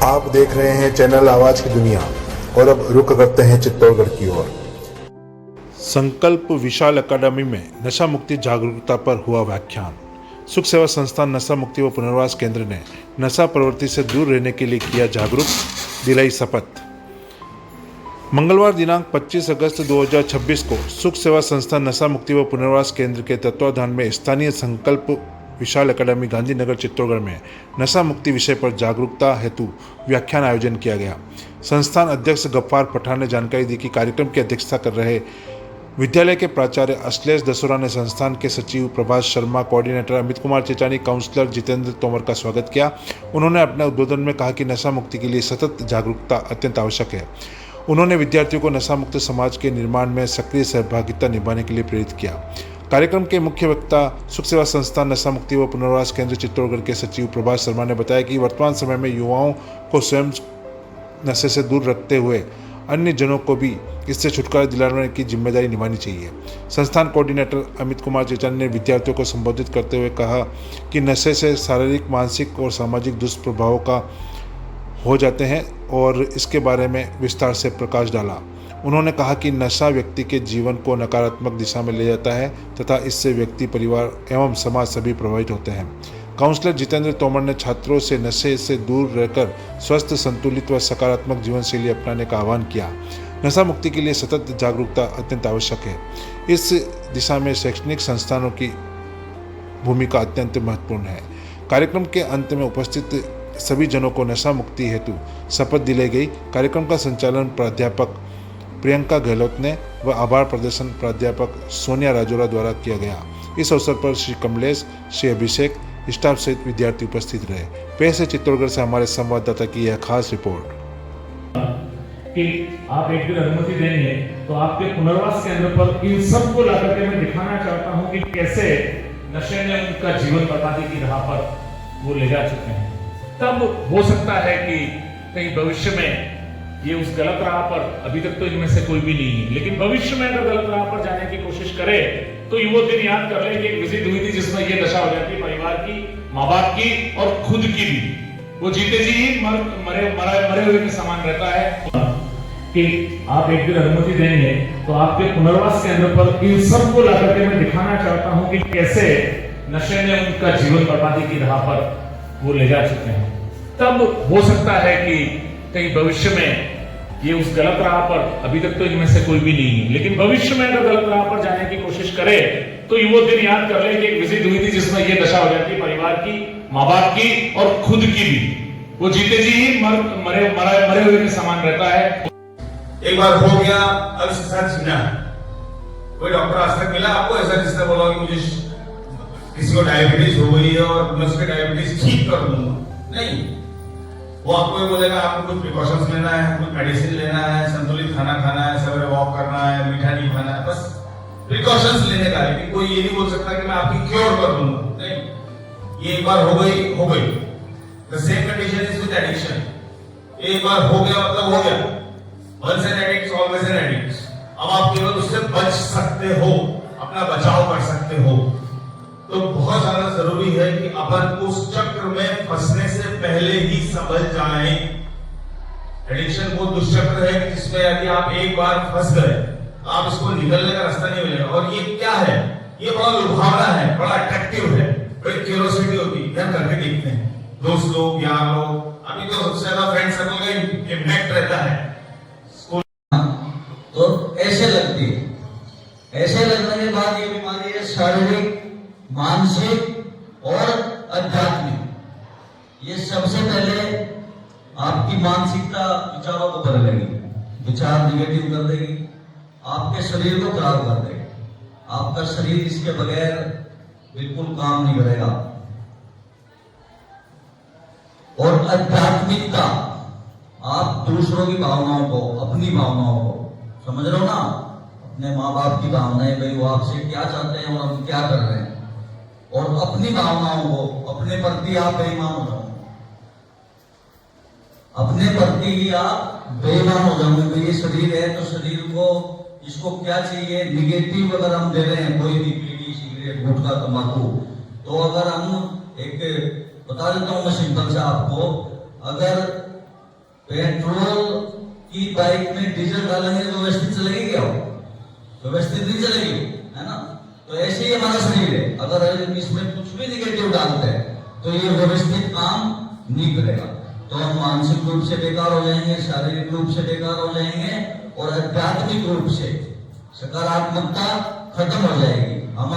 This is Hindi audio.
आप देख रहे हैं चैनल आवाज की दुनिया और अब रुक करते हैं चित्तौड़गढ़ की ओर। संकल्प विशाल अकादमी में नशा मुक्ति जागरूकता पर हुआ व्याख्यान। सुख सेवा संस्थान नशा मुक्ति व पुनर्वास केंद्र ने नशा प्रवृत्ति से दूर रहने के लिए किया जागरूक, दिलाई शपथ। मंगलवार दिनांक 25 अगस्त 2026 को सुख सेवा संस्थान नशा मुक्ति व पुनर्वास केंद्र के तत्वाधान में स्थानीय संकल्प विशाल अकादमी गांधीनगर चित्तौड़गढ़ में नशा मुक्ति विषय पर जागरूकता हेतु व्याख्यान आयोजन किया गया। संस्थान अध्यक्ष गफ्फार पठान ने जानकारी दी कि कार्यक्रम की अध्यक्षता कर रहे विद्यालय के प्राचार्य अश्लेष दसोरा ने संस्थान के सचिव प्रभाष शर्मा, कोऑर्डिनेटर अमित कुमार चेचानी, काउंसलर जितेंद्र तोमर का स्वागत किया। उन्होंने अपने उद्बोधन में कहा कि नशा मुक्ति के लिए सतत जागरूकता अत्यंत आवश्यक है। उन्होंने विद्यार्थियों को नशा मुक्त समाज के निर्माण में सक्रिय सहभागिता निभाने के लिए प्रेरित किया। कार्यक्रम के मुख्य वक्ता सुख सेवा संस्थान नशा मुक्ति व पुनर्वास केंद्र चित्तौड़गढ़ के सचिव प्रभाष शर्मा ने बताया कि वर्तमान समय में युवाओं को स्वयं नशे से दूर रखते हुए अन्य जनों को भी इससे छुटकारा दिलाने की जिम्मेदारी निभानी चाहिए। संस्थान कोऑर्डिनेटर अमित कुमार चेचानी ने विद्यार्थियों को संबोधित करते हुए कहा कि नशे से शारीरिक, मानसिक और सामाजिक दुष्प्रभावों का हो जाते हैं और इसके बारे में विस्तार से प्रकाश डाला। उन्होंने कहा कि नशा व्यक्ति के जीवन को नकारात्मक दिशा में ले जाता है तथा इससे व्यक्ति, परिवार एवं समाज सभी प्रभावित होते हैं। काउंसलर जितेंद्र तोमर ने छात्रों से नशे से दूर रहकर स्वस्थ, संतुलित व सकारात्मक जीवन शैली अपनाने का आह्वान किया। नशा मुक्ति के लिए सतत जागरूकता अत्यंत आवश्यक है। इस दिशा में शैक्षणिक संस्थानों की भूमिका अत्यंत महत्वपूर्ण है। कार्यक्रम के अंत में उपस्थित सभी जनों को नशा मुक्ति हेतु शपथ दिलाई गई। कार्यक्रम का संचालन प्राध्यापक प्रियंका गहलोत ने व आभार प्रदर्शन प्राध्यापक सोनिया राजोरा द्वारा किया गया। इस अवसर पर श्री कमलेश, श्री अभिषेक, स्टाफ सहित विद्यार्थी उपस्थित रहे। पेश है चित्तौड़गढ़ से हमारे संवाददाता की यह खास रिपोर्ट। कि आप एक दिन अनुमति देंगे तो आपके पुनर्वास केंद्र पर इन सबको लाकर के मैं दिखाना चाहता हूं कि कैसे नशे ने उनका जीवन बर्बादी की राह पर वो ले जा चुके हैं। तब हो सकता है कि कहीं भविष्य में ये उस गलत राह पर, अभी तक तो इनमें से कोई भी नहीं है, लेकिन भविष्य में अगर गलत राह पर जाने की कोशिश करे तो वो दिन याद कर ले कि एक विजिट हुई थी जिसमें ये दशा हो जाती है परिवार की, माँ बाप की और खुद की भी। वो जीते जी ही मरे हुए के समान रहता है। कि आप एक दिन अनुमति देंगे तो आपके पुनर्वास केंद्र पर इन सबको लाकर के मैं दिखाना चाहता हूं कि कैसे नशे ने उनका जीवन बर्बादी की राह पर वो ले जा चुके हैं। तब हो सकता है कि कहीं भविष्य में ये उस गलत राह पर, अभी तक तो इनमें से कोई भी नहीं है, लेकिन भविष्य में अगर गलत राह पर जाने की कोशिश करे तो वो दिन याद कर ले कि एक विजिट हुई थी जिसमें ये दशा हो जाती है परिवार की, माँ बाप की और खुद की भी। वो जीते जी ही मरे हुए के समान रहता है। एक बार हो गया, अब इसके साथ जीना है। कोई डॉक्टर आज तक मिला आपको ऐसा जिसने बोला कि मुझे किसी को डायबिटीज हो गई है और मैं उसके डायबिटीज ठीक कर दूंगा? नहीं, वो आपको ये बोलेगा आपको कुछ प्रिकॉशंस लेना है, कुछ मेडिसिन लेना है, संतुलित खाना खाना है, सवेरे वॉक करना है, मीठा नहीं खाना है, बस प्रिकॉशंस लेने का। लेकिन कोई ये नहीं बोल सकता कि मैं आपकी क्योर कर दूंगा। नहीं, ये एक बार हो गई हो गई। The same condition is with addiction. एक बार हो गया मतलब हो गया। Once an addict always an addict. अब आप केवल उससे बच सकते हो, अपना बचाव कर सकते हो। तो बहुत ज्यादा जरूरी है कि अपन उस चक्र में फंसने से पहले ही समझ जाएं। एडिक्शन वो दुष्चक्र है जिसमें यदि आप एक बार फंस गए तो आप इसको निकलने का रास्ता नहीं मिलेगा। और ये क्या है? ये बड़ा लुभावना है, बड़ा अट्रैक्टिव है, बड़ी क्यूरियोसिटी होती है। क्या करके देखते हैं, दोस्त लोग, यार लोग। अभी तो सबसे ज्यादा फ्रेंड सर्कल का इम्पैक्ट रहता है। तो ऐसे लगती है। ऐसे लगने के बाद ये बीमारी है शारीरिक, मानसिक और आध्यात्मिक। ये सबसे पहले आपकी मानसिकता विचारों को बदलेगी, विचार निगेटिव कर देगी, आपके शरीर को खराब कर देगी। आपका शरीर इसके बगैर बिल्कुल काम नहीं करेगा। और आध्यात्मिकता, आप दूसरों की भावनाओं को, अपनी भावनाओं को समझ रहे हो ना, अपने माँ बाप की भावनाएं, भाई वो आपसे क्या चाहते हैं और हम क्या कर रहे हैं, और अपनी भावनाओं को, अपने प्रति आप बेईमान हो जाओगे, अपने प्रति ही आप बेईमान हो जाओगे। भाई ये शरीर है तो शरीर को, इसको क्या चाहिए, निगेटिव अगर हम दे रहे हैं, कोई भी बीड़ी, सिगरेट, गुटखा, तंबाकू, तो अगर हम एक बता देता हूं मैं सिंपल से आपको, अगर पेट्रोल की बाइक में डीजल डालेंगे तो व्यवस्थित चलेगी क्या? व्यवस्थित नहीं चलेगी, है ना? तो ऐसे ही हमारा शरीर है, अगर इसमें कुछ भी निगेटिव डालते हैं तो ये व्यवस्थित काम नहीं करेगा, तो हम मानसिक रूप से बेकार हो जाएंगे, शारीरिक रूप से बेकार हो जाएंगे और आध्यात्मिक रूप से सकारात्मकता खत्म हो जाएगी। हम